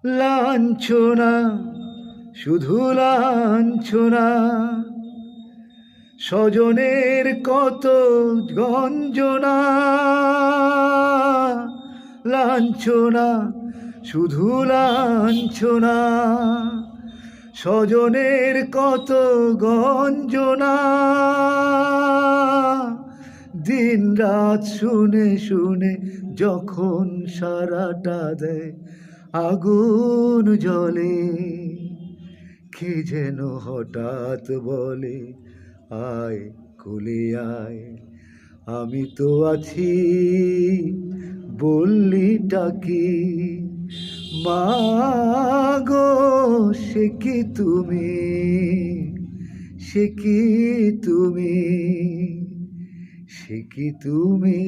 লাঞ্ছনা, শুধু লাঞ্ছনা, স্বজনের কত গঞ্জনা। লাঞ্ছনা, শুধু লাঞ্ছনা, স্বজনের কত গঞ্জনা। দিন রাত শুনে শুনে যখন সারাটা দেয় আগুন জ্বলে, কে যেন হঠাৎ বলে, আয় কোলে আয়। আমি তো আছি বললিটা কি, মা গো সে কি তুমি, সে কি তুমি, সে কি তুমি।